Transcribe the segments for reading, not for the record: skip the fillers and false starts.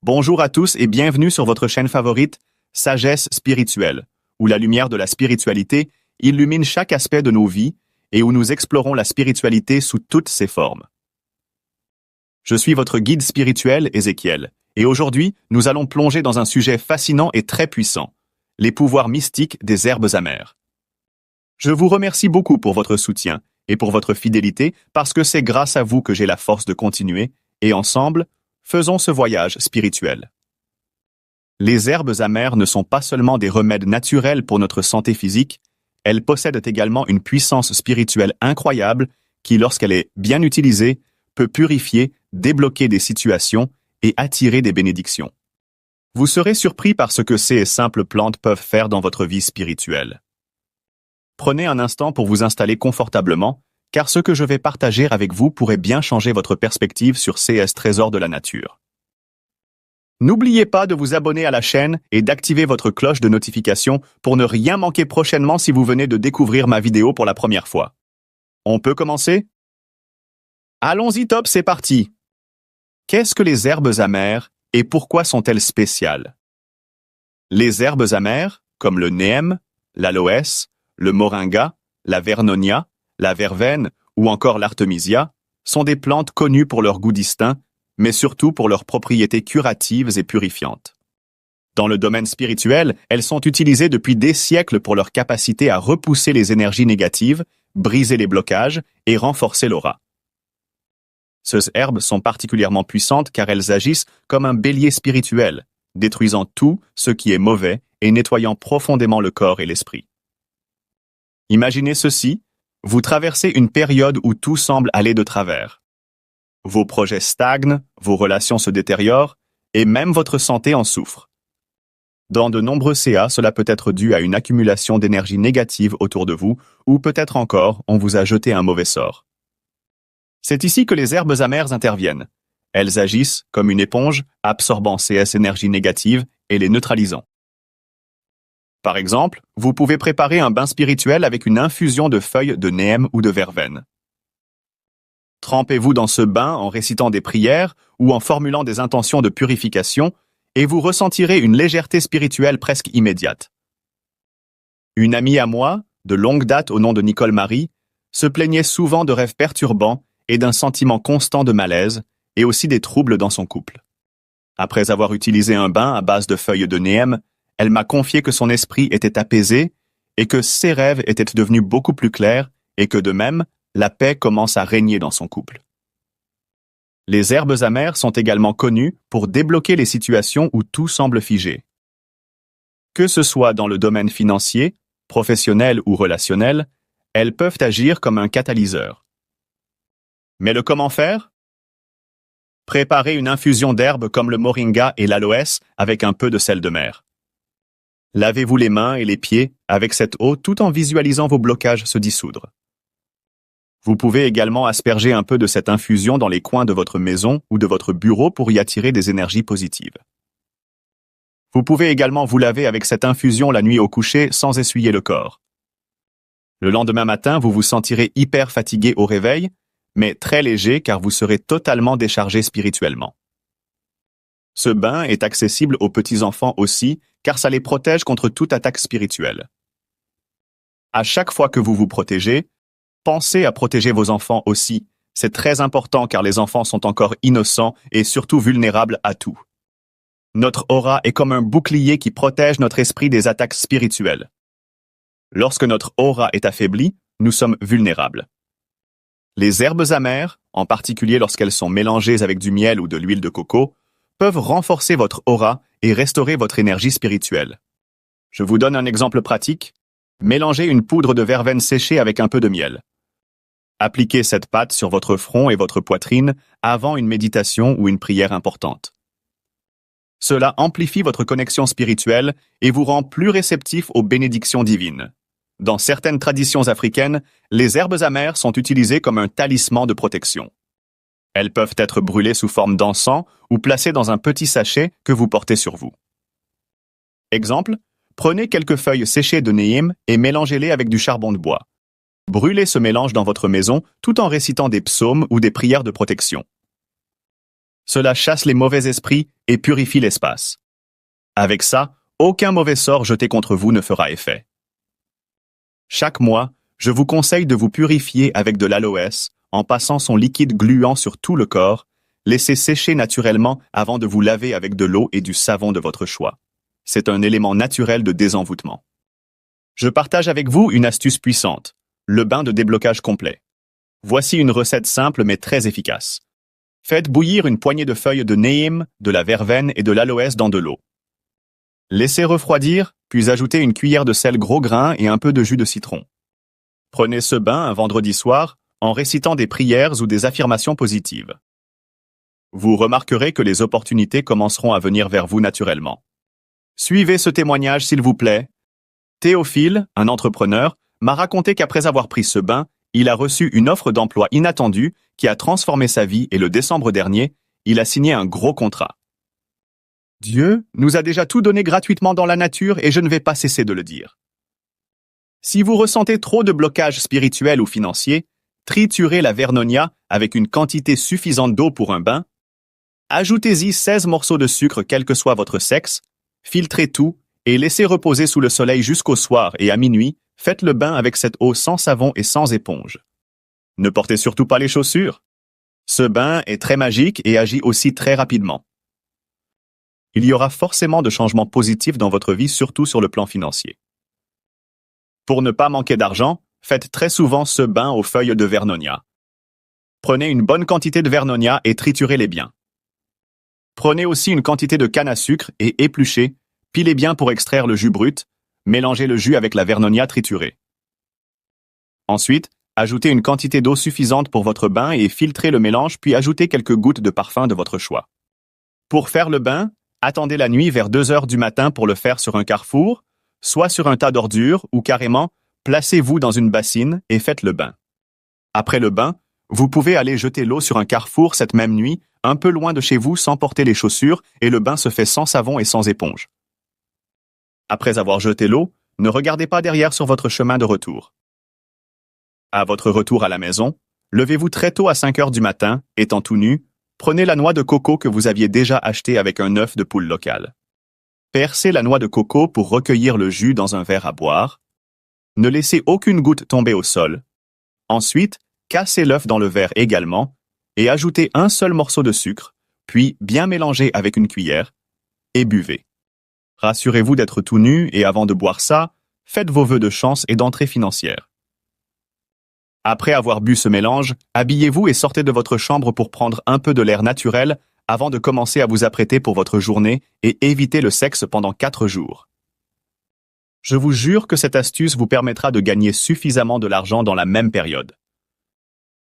Bonjour à tous et bienvenue sur votre chaîne favorite, Sagesse spirituelle, où la lumière de la spiritualité illumine chaque aspect de nos vies et où nous explorons la spiritualité sous toutes ses formes. Je suis votre guide spirituel, Ézéchiel, et aujourd'hui, nous allons plonger dans un sujet fascinant et très puissant, les pouvoirs mystiques des herbes amères. Je vous remercie beaucoup pour votre soutien et pour votre fidélité parce que c'est grâce à vous que j'ai la force de continuer et ensemble, faisons ce voyage spirituel. Les herbes amères ne sont pas seulement des remèdes naturels pour notre santé physique, elles possèdent également une puissance spirituelle incroyable qui, lorsqu'elle est bien utilisée, peut purifier, débloquer des situations et attirer des bénédictions. Vous serez surpris par ce que ces simples plantes peuvent faire dans votre vie spirituelle. Prenez un instant pour vous installer confortablement, car ce que je vais partager avec vous pourrait bien changer votre perspective sur ces trésors de la nature. N'oubliez pas de vous abonner à la chaîne et d'activer votre cloche de notification pour ne rien manquer prochainement si vous venez de découvrir ma vidéo pour la première fois. On peut commencer? Allons-y top, c'est parti! Qu'est-ce que les herbes amères et pourquoi sont-elles spéciales? Les herbes amères, comme le neem, l'aloès, le moringa, la vernonia, la verveine ou encore l'artémisia, sont des plantes connues pour leur goût distinct, mais surtout pour leurs propriétés curatives et purifiantes. Dans le domaine spirituel, elles sont utilisées depuis des siècles pour leur capacité à repousser les énergies négatives, briser les blocages et renforcer l'aura. Ces herbes sont particulièrement puissantes car elles agissent comme un bélier spirituel, détruisant tout ce qui est mauvais et nettoyant profondément le corps et l'esprit. Imaginez ceci, vous traversez une période où tout semble aller de travers. Vos projets stagnent, vos relations se détériorent, et même votre santé en souffre. Dans de nombreux cas, cela peut être dû à une accumulation d'énergie négative autour de vous, ou peut-être encore, on vous a jeté un mauvais sort. C'est ici que les herbes amères interviennent. Elles agissent comme une éponge, absorbant ces énergies négatives et les neutralisant. Par exemple, vous pouvez préparer un bain spirituel avec une infusion de feuilles de neem ou de verveine. Trempez-vous dans ce bain en récitant des prières ou en formulant des intentions de purification et vous ressentirez une légèreté spirituelle presque immédiate. Une amie à moi, de longue date au nom de Nicole Marie, se plaignait souvent de rêves perturbants et d'un sentiment constant de malaise et aussi des troubles dans son couple. Après avoir utilisé un bain à base de feuilles de neem, elle m'a confié que son esprit était apaisé et que ses rêves étaient devenus beaucoup plus clairs et que de même, la paix commence à régner dans son couple. Les herbes amères sont également connues pour débloquer les situations où tout semble figé. Que ce soit dans le domaine financier, professionnel ou relationnel, elles peuvent agir comme un catalyseur. Mais le comment faire? Préparez une infusion d'herbes comme le moringa et l'aloès avec un peu de sel de mer. Lavez-vous les mains et les pieds avec cette eau tout en visualisant vos blocages se dissoudre. Vous pouvez également asperger un peu de cette infusion dans les coins de votre maison ou de votre bureau pour y attirer des énergies positives. Vous pouvez également vous laver avec cette infusion la nuit au coucher sans essuyer le corps. Le lendemain matin, vous vous sentirez hyper fatigué au réveil, mais très léger car vous serez totalement déchargé spirituellement. Ce bain est accessible aux petits-enfants aussi, car ça les protège contre toute attaque spirituelle. À chaque fois que vous vous protégez, pensez à protéger vos enfants aussi. C'est très important car les enfants sont encore innocents et surtout vulnérables à tout. Notre aura est comme un bouclier qui protège notre esprit des attaques spirituelles. Lorsque notre aura est affaiblie, nous sommes vulnérables. Les herbes amères, en particulier lorsqu'elles sont mélangées avec du miel ou de l'huile de coco, peuvent renforcer votre aura et restaurer votre énergie spirituelle. Je vous donne un exemple pratique. Mélangez une poudre de verveine séchée avec un peu de miel. Appliquez cette pâte sur votre front et votre poitrine avant une méditation ou une prière importante. Cela amplifie votre connexion spirituelle et vous rend plus réceptif aux bénédictions divines. Dans certaines traditions africaines, les herbes amères sont utilisées comme un talisman de protection. Elles peuvent être brûlées sous forme d'encens ou placées dans un petit sachet que vous portez sur vous. Exemple, prenez quelques feuilles séchées de neem et mélangez-les avec du charbon de bois. Brûlez ce mélange dans votre maison tout en récitant des psaumes ou des prières de protection. Cela chasse les mauvais esprits et purifie l'espace. Avec ça, aucun mauvais sort jeté contre vous ne fera effet. Chaque mois, je vous conseille de vous purifier avec de l'aloès en passant son liquide gluant sur tout le corps. Laissez sécher naturellement avant de vous laver avec de l'eau et du savon de votre choix. C'est un élément naturel de désenvoûtement. Je partage avec vous une astuce puissante, le bain de déblocage complet. Voici une recette simple mais très efficace. Faites bouillir une poignée de feuilles de neem, de la verveine et de l'aloès dans de l'eau. Laissez refroidir, puis ajoutez une cuillère de sel gros grain et un peu de jus de citron. Prenez ce bain un vendredi soir en récitant des prières ou des affirmations positives. Vous remarquerez que les opportunités commenceront à venir vers vous naturellement. Suivez ce témoignage s'il vous plaît. Théophile, un entrepreneur, m'a raconté qu'après avoir pris ce bain, il a reçu une offre d'emploi inattendue qui a transformé sa vie et le décembre dernier, il a signé un gros contrat. Dieu nous a déjà tout donné gratuitement dans la nature et je ne vais pas cesser de le dire. Si vous ressentez trop de blocages spirituels ou financiers, triturez la vernonia avec une quantité suffisante d'eau pour un bain. Ajoutez-y 16 morceaux de sucre quel que soit votre sexe, filtrez tout et laissez reposer sous le soleil jusqu'au soir et à minuit, faites le bain avec cette eau sans savon et sans éponge. Ne portez surtout pas les chaussures. Ce bain est très magique et agit aussi très rapidement. Il y aura forcément de changements positifs dans votre vie, surtout sur le plan financier. Pour ne pas manquer d'argent, faites très souvent ce bain aux feuilles de vernonia. Prenez une bonne quantité de vernonia et triturez-les bien. Prenez aussi une quantité de canne à sucre et épluchez, pilez bien pour extraire le jus brut, mélangez le jus avec la vernonia triturée. Ensuite, ajoutez une quantité d'eau suffisante pour votre bain et filtrez le mélange puis ajoutez quelques gouttes de parfum de votre choix. Pour faire le bain, attendez la nuit vers 2 heures du matin pour le faire sur un carrefour, soit sur un tas d'ordures ou carrément, placez-vous dans une bassine et faites le bain. Après le bain, vous pouvez aller jeter l'eau sur un carrefour cette même nuit, un peu loin de chez vous sans porter les chaussures et le bain se fait sans savon et sans éponge. Après avoir jeté l'eau, ne regardez pas derrière sur votre chemin de retour. À votre retour à la maison, levez-vous très tôt à 5 heures du matin, étant tout nu, prenez la noix de coco que vous aviez déjà achetée avec un œuf de poule local. Percez la noix de coco pour recueillir le jus dans un verre à boire. Ne laissez aucune goutte tomber au sol. Ensuite, cassez l'œuf dans le verre également et ajoutez un seul morceau de sucre, puis bien mélanger avec une cuillère et buvez. Rassurez-vous d'être tout nu et avant de boire ça, faites vos vœux de chance et d'entrée financière. Après avoir bu ce mélange, habillez-vous et sortez de votre chambre pour prendre un peu de l'air naturel avant de commencer à vous apprêter pour votre journée et éviter le sexe pendant 4 jours. Je vous jure que cette astuce vous permettra de gagner suffisamment de l'argent dans la même période.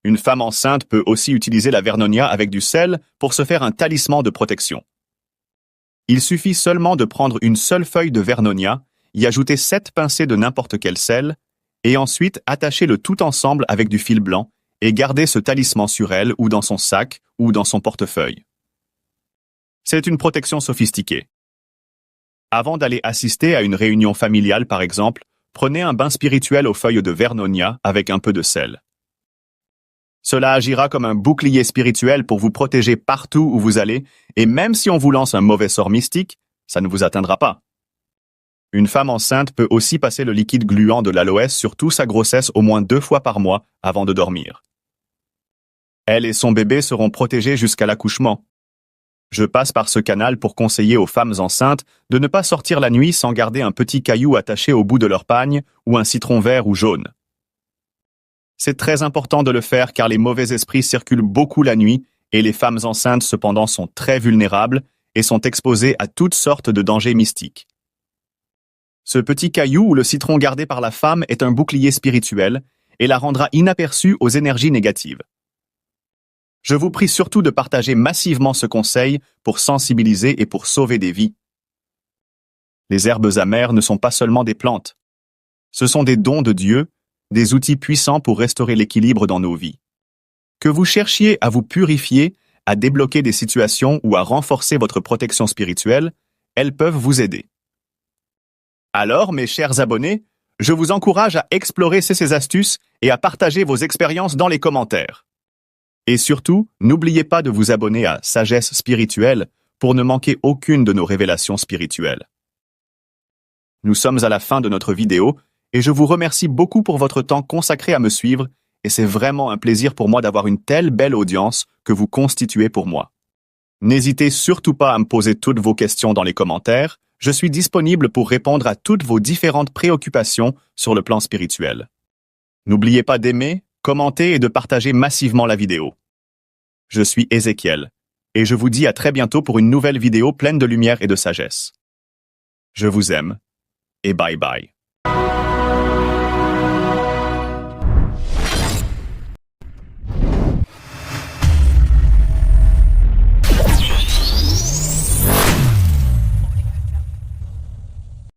Une femme enceinte peut aussi utiliser la vernonia avec du sel pour se faire un talisman de protection. Il suffit seulement de prendre une seule feuille de vernonia, y ajouter 7 pincées de n'importe quel sel, et ensuite attacher le tout ensemble avec du fil blanc et garder ce talisman sur elle ou dans son sac ou dans son portefeuille. C'est une protection sophistiquée. Avant d'aller assister à une réunion familiale par exemple, prenez un bain spirituel aux feuilles de vernonia avec un peu de sel. Cela agira comme un bouclier spirituel pour vous protéger partout où vous allez, et même si on vous lance un mauvais sort mystique, ça ne vous atteindra pas. Une femme enceinte peut aussi passer le liquide gluant de l'aloès sur toute sa grossesse au moins 2 fois par mois avant de dormir. Elle et son bébé seront protégés jusqu'à l'accouchement. Je passe par ce canal pour conseiller aux femmes enceintes de ne pas sortir la nuit sans garder un petit caillou attaché au bout de leur pagne ou un citron vert ou jaune. C'est très important de le faire car les mauvais esprits circulent beaucoup la nuit et les femmes enceintes cependant sont très vulnérables et sont exposées à toutes sortes de dangers mystiques. Ce petit caillou ou le citron gardé par la femme est un bouclier spirituel et la rendra inaperçue aux énergies négatives. Je vous prie surtout de partager massivement ce conseil pour sensibiliser et pour sauver des vies. Les herbes amères ne sont pas seulement des plantes. Ce sont des dons de Dieu, des outils puissants pour restaurer l'équilibre dans nos vies. Que vous cherchiez à vous purifier, à débloquer des situations ou à renforcer votre protection spirituelle, elles peuvent vous aider. Alors, mes chers abonnés, je vous encourage à explorer ces astuces et à partager vos expériences dans les commentaires. Et surtout, n'oubliez pas de vous abonner à Sagesse Spirituelle pour ne manquer aucune de nos révélations spirituelles. Nous sommes à la fin de notre vidéo et je vous remercie beaucoup pour votre temps consacré à me suivre et c'est vraiment un plaisir pour moi d'avoir une telle belle audience que vous constituez pour moi. N'hésitez surtout pas à me poser toutes vos questions dans les commentaires, je suis disponible pour répondre à toutes vos différentes préoccupations sur le plan spirituel. N'oubliez pas d'aimer, commenter et de partager massivement la vidéo. Je suis Ézéchiel et je vous dis à très bientôt pour une nouvelle vidéo pleine de lumière et de sagesse. Je vous aime et bye bye.